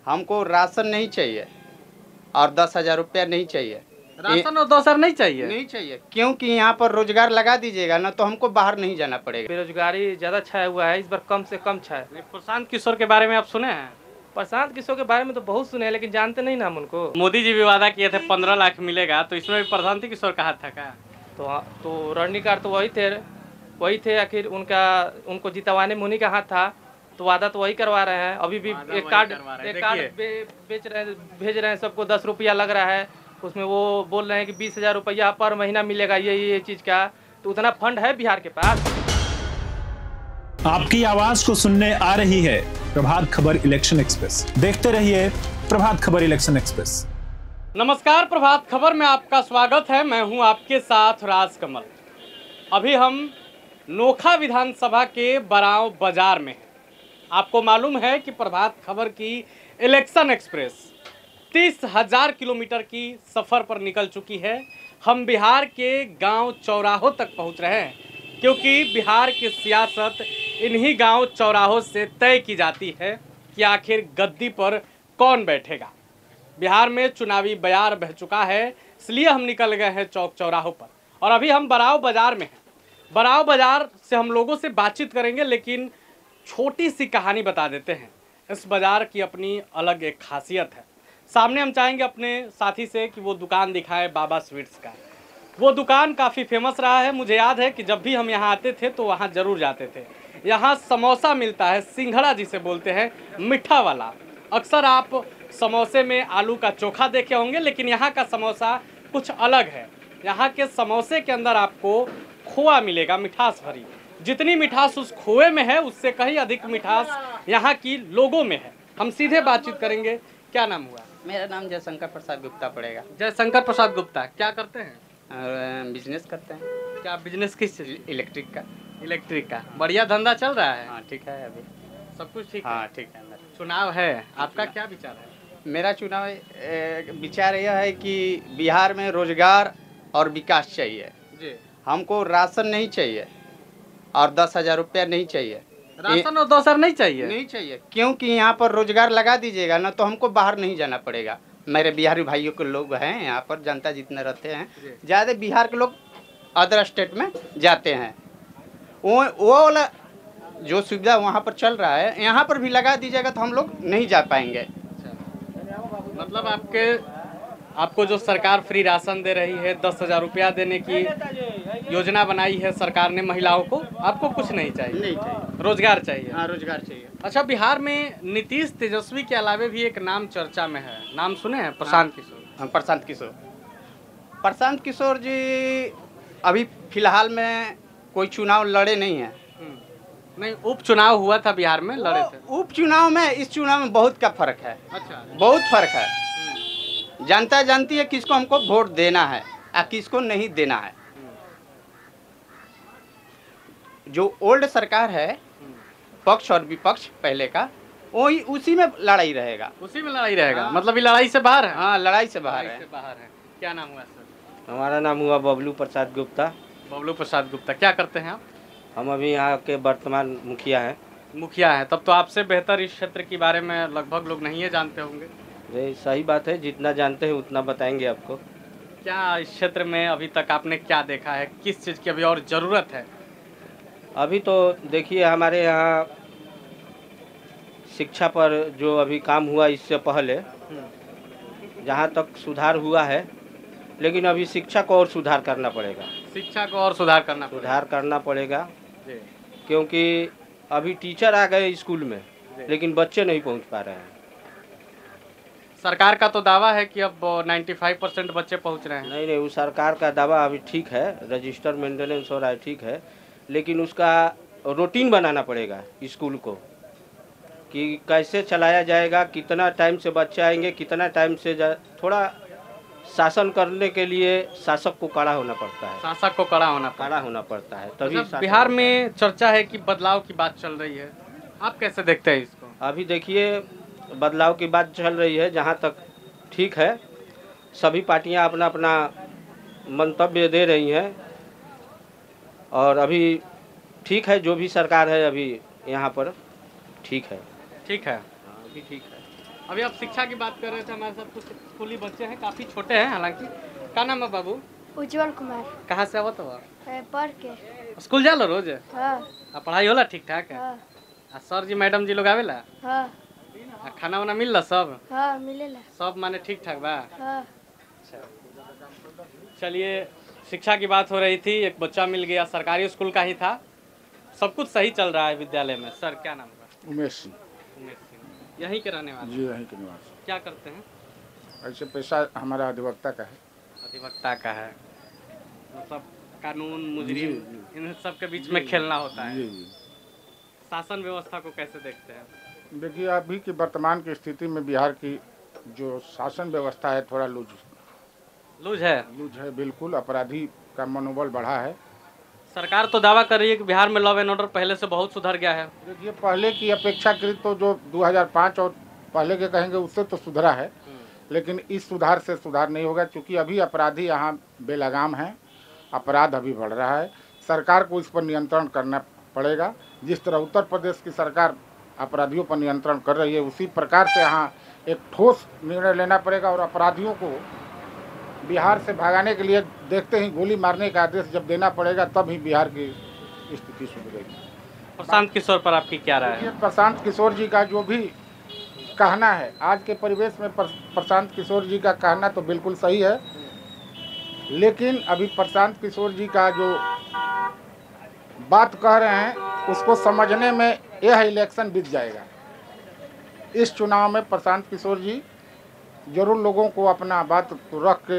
हमको राशन नहीं चाहिए और 10,000 रुपया नहीं चाहिए। राशन और 2,000 नहीं चाहिए? नहीं चाहिए, क्योंकि यहाँ पर रोजगार लगा दीजिएगा ना तो हमको बाहर नहीं जाना पड़ेगा। बेरोजगारी ज़्यादा छाया हुआ है, इस बार कम से कम छाया। प्रशांत किशोर के बारे में आप सुने हैं? प्रशांत किशोर के बारे में तो बहुत सुने हैं, लेकिन जानते नहीं ना हम उनको। मोदी जी भी वादा किए थे 15 लाख मिलेगा, तो इसमें भी प्रशांत किशोर का हाथ था क्या? तो रणनीकार तो वही थे। आखिर उनको जितवाने में उन्हीं का हाथ था, तो वादा तो वही करवा रहे हैं। अभी भी एक कार्ड भेज रहे हैं सबको, 10 रुपया लग रहा है उसमें। वो बोल रहे हैं कि 20,000 रुपया पर महीना मिलेगा ये चीज़ का। तो उतना फंड है बिहार के पास। आपकी आवाज को सुनने आ रही है प्रभात खबर इलेक्शन एक्सप्रेस। देखते रहिए प्रभात खबर इलेक्शन एक्सप्रेस। नमस्कार, प्रभात खबर में आपका स्वागत है। मैं हूं आपके साथ राजकमल। अभी हम नोखा विधानसभा के बराव बाजार में हैं। आपको मालूम है कि प्रभात खबर की इलेक्शन एक्सप्रेस 30,000 किलोमीटर की सफ़र पर निकल चुकी है। हम बिहार के गांव चौराहों तक पहुंच रहे हैं, क्योंकि बिहार की सियासत इन्हीं गांव चौराहों से तय की जाती है कि आखिर गद्दी पर कौन बैठेगा। बिहार में चुनावी बयार बह चुका है, इसलिए हम निकल गए हैं चौक चौराहों पर। और अभी हम बराव बाजार में हैं। बराव बाजार से हम लोगों से बातचीत करेंगे, लेकिन छोटी सी कहानी बता देते हैं। इस बाजार की अपनी अलग एक खासियत है। सामने हम चाहेंगे अपने साथी से कि वो दुकान दिखाए बाबा स्वीट्स का। वो दुकान काफ़ी फेमस रहा है। मुझे याद है कि जब भी हम यहाँ आते थे तो वहाँ ज़रूर जाते थे। यहाँ समोसा मिलता है, सिंघड़ा जिसे बोलते हैं, मीठा वाला। अक्सर आप समोसे में आलू का चोखा देखे होंगे, लेकिन यहाँ का समोसा कुछ अलग है। यहाँ के समोसे के अंदर आपको खोआ मिलेगा, मिठास भरी। जितनी मिठास उस खोए में है, उससे कहीं अधिक मिठास यहाँ की लोगों में है। हम सीधे बातचीत करेंगे। क्या नाम हुआ? मेरा नाम जयशंकर प्रसाद गुप्ता पड़ेगा। जयशंकर प्रसाद गुप्ता। क्या करते हैं? बिजनेस करते हैं। क्या बिजनेस? किस? इलेक्ट्रिक का। इलेक्ट्रिक का। बढ़िया धंधा चल रहा है? हाँ ठीक है, अभी सब कुछ ठीक हाँ है? ठीक है। चुनाव है, आपका क्या विचार है? मेरा चुनाव विचार यह है कि बिहार में रोजगार और विकास चाहिए जी। हमको राशन नहीं चाहिए और 10,000 रुपया नहीं चाहिए। राशन और 2,000 नहीं चाहिए? नहीं चाहिए, क्योंकि यहाँ पर रोजगार लगा दीजिएगा ना तो हमको बाहर नहीं जाना पड़ेगा। मेरे बिहारी भाइयों के लोग हैं यहाँ पर, जनता जितने रहते हैं, ज़्यादा बिहार के लोग अदर स्टेट में जाते हैं। वो वाला जो सुविधा वहाँ पर चल रहा है, यहाँ पर भी लगा दीजिएगा तो हम लोग नहीं जा पाएंगे। मतलब आपको जो सरकार फ्री राशन दे रही है, 10,000 रुपया देने की योजना बनाई है सरकार ने महिलाओं को, आपको कुछ नहीं चाहिए? नहीं चाहिए, रोजगार चाहिए। हाँ रोजगार चाहिए। अच्छा, बिहार में नीतीश तेजस्वी के अलावे भी एक नाम चर्चा में है। नाम सुने हैं? प्रशांत किशोर। हाँ, प्रशांत किशोर जी अभी फिलहाल में कोई चुनाव लड़े नहीं हैं। नहीं, उपचुनाव हुआ था बिहार में, लड़े थे। उपचुनाव में इस चुनाव में बहुत का फर्क है। अच्छा, बहुत फर्क है। जनता जानती है किसको हमको वोट देना है और किसको नहीं देना है। जो ओल्ड सरकार है, पक्ष और विपक्ष पहले का, वही उसी में लड़ाई रहेगा। उसी में लड़ाई रहेगा? हाँ। मतलब ये लड़ाई से बाहर है? हाँ, लड़ाई से बाहर है। क्या नाम हुआ सर? हमारा नाम हुआ बबलू प्रसाद गुप्ता। बबलू प्रसाद गुप्ता। क्या करते हैं आप? हम अभी यहाँ के वर्तमान मुखिया हैं। मुखिया हैं, तब तो आपसे बेहतर इस क्षेत्र के बारे में लगभग लोग नहीं जानते होंगे। ये सही बात है, जितना जानते हैं उतना बताएंगे आपको। क्या इस क्षेत्र में अभी तक आपने क्या देखा है? किस चीज़ की अभी और ज़रूरत है? अभी तो देखिए, हमारे यहाँ शिक्षा पर जो अभी काम हुआ, इससे पहले जहाँ तक सुधार हुआ है, लेकिन अभी शिक्षा को और सुधार करना पड़ेगा। शिक्षा को और सुधार करना पड़ेगा क्योंकि अभी टीचर आ गए स्कूल में, लेकिन बच्चे नहीं पहुँच पा रहे हैं। सरकार का तो दावा है कि अब 95% बच्चे पहुंच रहे हैं। नहीं, वो सरकार का दावा अभी ठीक है, रजिस्टर मेंटेनेंस हो रहा है, ठीक है, लेकिन उसका रूटीन बनाना पड़ेगा स्कूल को कि कैसे चलाया जाएगा, कितना टाइम से बच्चे आएंगे, कितना टाइम से थोड़ा शासन करने के लिए शासक को कड़ा होना पड़ता है। शासक को कड़ा होना पड़ता है तभी। बिहार में चर्चा है कि बदलाव की बात चल रही है, आप कैसे देखते हैं इसको? अभी देखिए, बदलाव की बात चल रही है, जहाँ तक ठीक है, सभी पार्टियां अपना अपना मंतव्य दे रही हैं और अभी ठीक है, जो भी सरकार है अभी यहाँ पर ठीक है। ठीक है, अभी ठीक है। अभी आप शिक्षा की बात कर रहे थे, हमारे साथ कुछ स्कूली बच्चे हैं, काफ़ी छोटे हैं हालांकि। क्या नाम है बाबू? उज्जवल कुमार। कहाँ से आवत हो? पढ़ के। स्कूल जाला रोज? हाँ। पढ़ाई होला ठीक ठाक है? हाँ। सर जी मैडम जी लोग आवेला? हाँ। खाना वाना मिलला सब? हाँ मिलेला। सब माने ठीक ठाक बा? हाँ। चलिए, शिक्षा की बात हो रही थी, एक बच्चा मिल गया, सरकारी स्कूल का ही था, सब कुछ सही चल रहा है विद्यालय में। सर क्या नाम है? उमेश सिंह। उमेश सिंह, यहीं के रहने वाले? जी, यहीं के निवासी। क्या करते हैं? ऐसे पेशा हमारा अधिवक्ता का है। अधिवक्ता का है, मतलब कानून मुजरिम इन सब के बीच में खेलना होता है। जी जी। शासन व्यवस्था को कैसे देखते हैं? देखिए, अभी की वर्तमान की स्थिति में बिहार की जो शासन व्यवस्था है थोड़ा लूज है। बिल्कुल। अपराधी का मनोबल बढ़ा है। सरकार तो दावा कर रही है कि बिहार में लॉ एंड ऑर्डर पहले से बहुत सुधर गया है। देखिए, पहले की अपेक्षाकृत तो जो 2005 और पहले के कहेंगे उससे तो सुधरा है, लेकिन इस सुधार से सुधार नहीं होगा, क्योंकि अभी अपराधी यहाँ बेलगाम हैं, अपराध अभी बढ़ रहा है। सरकार को इस पर नियंत्रण करना पड़ेगा। जिस तरह उत्तर प्रदेश की सरकार अपराधियों पर नियंत्रण कर रही है, उसी प्रकार से यहाँ एक ठोस निर्णय लेना पड़ेगा और अपराधियों को बिहार से भगाने के लिए देखते ही गोली मारने का आदेश जब देना पड़ेगा, तब ही बिहार की स्थिति सुधरेगी। प्रशांत किशोर पर आपकी क्या राय है? प्रशांत किशोर जी का जो भी कहना है, आज के परिवेश में प्रशांत किशोर जी का कहना तो बिल्कुल सही है, लेकिन अभी प्रशांत किशोर जी का जो बात कह रहे हैं उसको समझने में यह इलेक्शन बीत जाएगा। इस चुनाव में प्रशांत किशोर जी जरूर लोगों को अपना बात रख के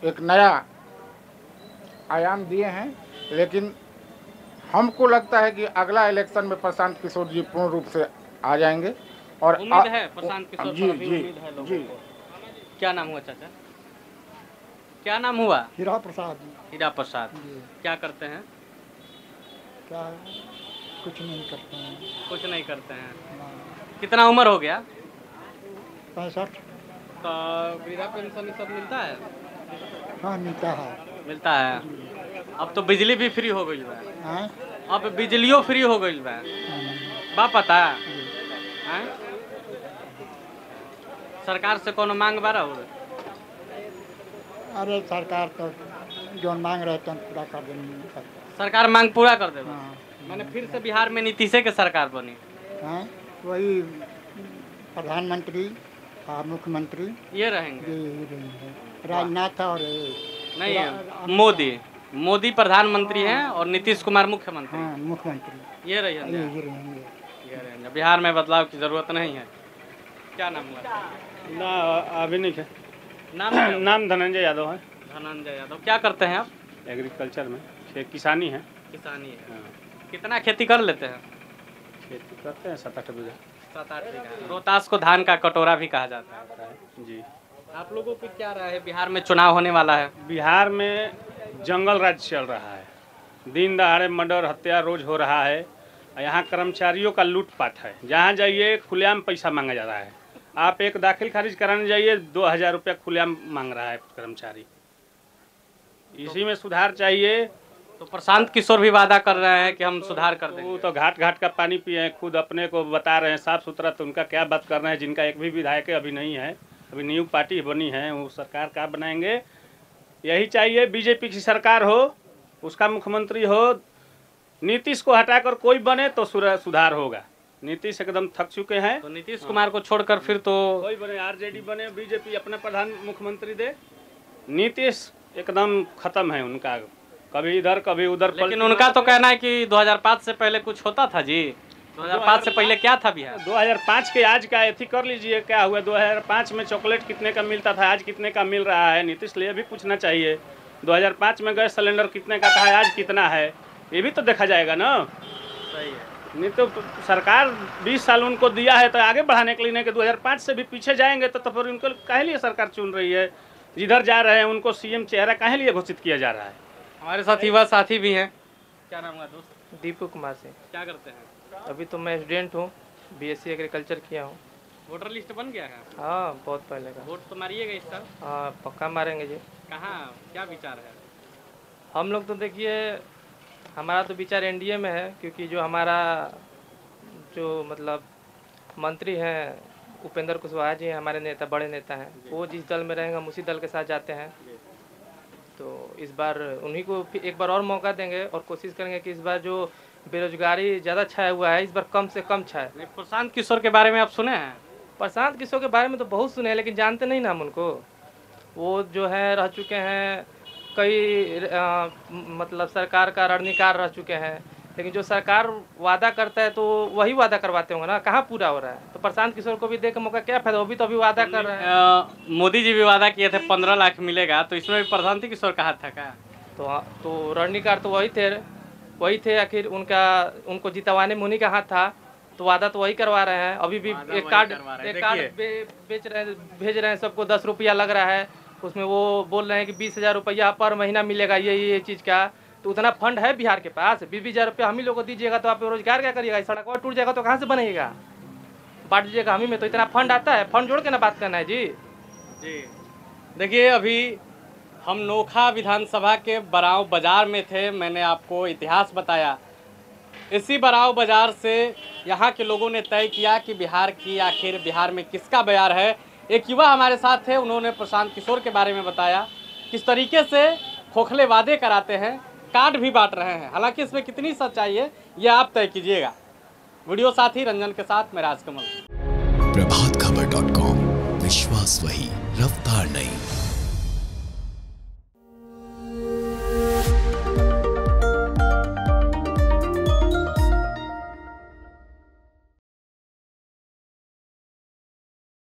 एक नया आयाम दिए हैं, लेकिन हमको लगता है कि अगला इलेक्शन में प्रशांत किशोर जी पूर्ण रूप से आ जाएंगे। और उम्मीद है प्रशांत किशोर जी पर अभी जी उम्मीद है लोगों जी। को। क्या नाम हुआ चाचा? क्या नाम हुआ? हीरा प्रसाद। हीरा प्रसाद। क्या करते हैं? क्या कुछ नहीं करते हैं। कुछ नहीं करते हैं। कितना उम्र हो गया? 65। तो वृद्धा पेंशन सब मिलता है? हाँ मिलता है। मिलता है। अब तो बिजली भी फ्री हो गई है। हाँ? अब बिजलियों फ्री हो गई है। बा पता है? सरकार से कोनो मांग बारा हो? अरे सरकार तो जो मांग रहे थे पूरा कर देनी। सरकार मांग पूरा कर देगा। हाँ। मैंने फिर से बिहार में नीतीश के सरकार बनी। हाँ वही प्रधानमंत्री और मुख्यमंत्री ये रहेंगे? यही रहेंगे। राजनाथ और नहीं है, मोदी प्रधानमंत्री हैं और नीतीश कुमार मुख्यमंत्री। हाँ मुख्यमंत्री ये रहेंगे। यही रहेंगे। ये रहेंगे। बिहार में बदलाव की जरूरत नहीं है। क्या नाम हुआ? ना अभी नहीं है। नाम धनंजय यादव है। धनंजय यादव। क्या करते हैं आप? एग्रीकल्चर में किसानी है। किसानी है। हाँ। कितना खेती कर लेते हैं? खेती करते हैं 7-8 बीघा। 7-8 बीघा। रोहतास को धान का कटोरा भी कहा जाता है। जी। आप लोगों की क्या राय है? बिहार में चुनाव होने वाला है। बिहार में जंगल राज चल रहा है। दिन दहाड़े मर्डर हत्या रोज हो रहा है। यहाँ कर्मचारियों का लूटपाट है। जहाँ जाइए खुलेआम पैसा मांगा जा रहा है। आप एक दाखिल खारिज कराने जाइए 2000 रुपया खुलेआम मांग रहा है कर्मचारी। इसी में सुधार चाहिए। तो प्रशांत किशोर भी वादा कर रहे हैं कि हम सुधार कर देंगे। वो तो घाट घाट का पानी पिए हैं, खुद अपने को बता रहे हैं साफ सुथरा। तो उनका क्या बात कर रहे हैं, जिनका एक भी विधायक अभी नहीं है, अभी न्यू पार्टी बनी है, वो सरकार क्या बनाएंगे? यही चाहिए बीजेपी की सरकार हो, उसका मुख्यमंत्री हो। नीतीश को हटाकर कोई बने तो सुधार होगा। नीतीश एकदम थक चुके हैं। तो नीतीश कुमार को छोड़कर फिर तो कोई बने, आरजेडी बने, बीजेपी अपना प्रधान मुख्यमंत्री दे। नीतीश एकदम खत्म है उनका, कभी इधर कभी उधर। लेकिन उनका तो कहना है कि 2005 से पहले कुछ होता था जी। 2005 से पहले क्या था बिहार? 2005 के आज का एथी कर लीजिए, क्या हुआ? 2005 में चॉकलेट कितने का मिलता था, आज कितने का मिल रहा है? नीतीश लिए भी पूछना चाहिए। 2005 में गैस सिलेंडर कितने का था, आज कितना है? ये भी तो देखा जाएगा ना। सही है। नहीं तो सरकार 20 साल उनको दिया है तो आगे बढ़ाने के लिए, नहीं कि 2005 से भी पीछे जाएंगे तो फिर उनको काहे लिए सरकार चुन रही है? जिधर जा रहे हैं उनको सीएम चेहरा काहे लिए घोषित किया जा रहा है? हमारे साथ युवा साथी भी हैं। क्या नाम है दोस्त? दीपू कुमार से। क्या करते हैं? अभी तो मैं स्टूडेंट हूँ, बीएससी एग्रीकल्चर किया हूँ। वोटर लिस्ट बन गया है? हाँ बहुत पहले का। वोट तो मारिएगा इस साल? हाँ पक्का मारेंगे जी। कहाँ क्या विचार है? हम लोग तो देखिए, हमारा तो विचार एनडीए में है, क्योंकि जो हमारा जो मतलब मंत्री हैं उपेंद्र कुशवाहा जी हमारे नेता, बड़े नेता हैं, वो जिस दल में रहेंगे हम उसी दल के साथ जाते हैं। तो इस बार उन्हीं को एक बार और मौका देंगे और कोशिश करेंगे कि इस बार जो बेरोजगारी ज़्यादा छाया हुआ है इस बार कम से कम छाए। प्रशांत किशोर के बारे में आप सुने हैं? प्रशांत किशोर के बारे में तो बहुत सुने हैं लेकिन जानते नहीं ना हम उनको। वो जो है रह चुके हैं कई मतलब सरकार का रणनीकार रह चुके हैं, लेकिन जो सरकार वादा करता है तो वही वादा करवाते होंगे ना, कहाँ पूरा हो रहा है। तो प्रशांत किशोर को भी दे के मौका क्या फायदा, वो भी तो अभी वादा कर रहे हैं। मोदी जी भी वादा किए थे 15 लाख मिलेगा, तो इसमें भी प्रशांत किशोर का हाथ था क्या? तो रणनीकार तो वही थे आखिर उनको जितवाने में उन्हीं का हाथ था, तो वादा तो वही करवा रहे हैं। अभी भी एक कार्ड भेज रहे हैं सबको, 10 रुपया लग रहा है उसमें, वो बोल रहे हैं कि 20,000 रुपया पर महीना मिलेगा ये चीज़ का। तो उतना फंड है बिहार के पास, 20,000 रुपया हम ही लोग को दीजिएगा तो आप रोजगार क्या करिएगा? सड़क और टूट जाएगा तो कहाँ से बनेगा? बांट दीजिएगा हम ही में, तो इतना फंड आता है, फंड जोड़ के ना बात करना है जी। देखिए अभी हम नोखा विधानसभा के बराव बाजार में थे, मैंने आपको इतिहास बताया। इसी बराव बाजार से यहाँ के लोगों ने तय किया कि बिहार में किसका बयार है। एक युवा हमारे साथ थे, उन्होंने प्रशांत किशोर के बारे में बताया किस तरीके से खोखले वादे कराते हैं, कार्ड भी बांट रहे हैं। हालांकि इसमें कितनी सच्चाई है ये आप तय कीजिएगा। वीडियो साथी रंजन के साथ मैं राजकमल।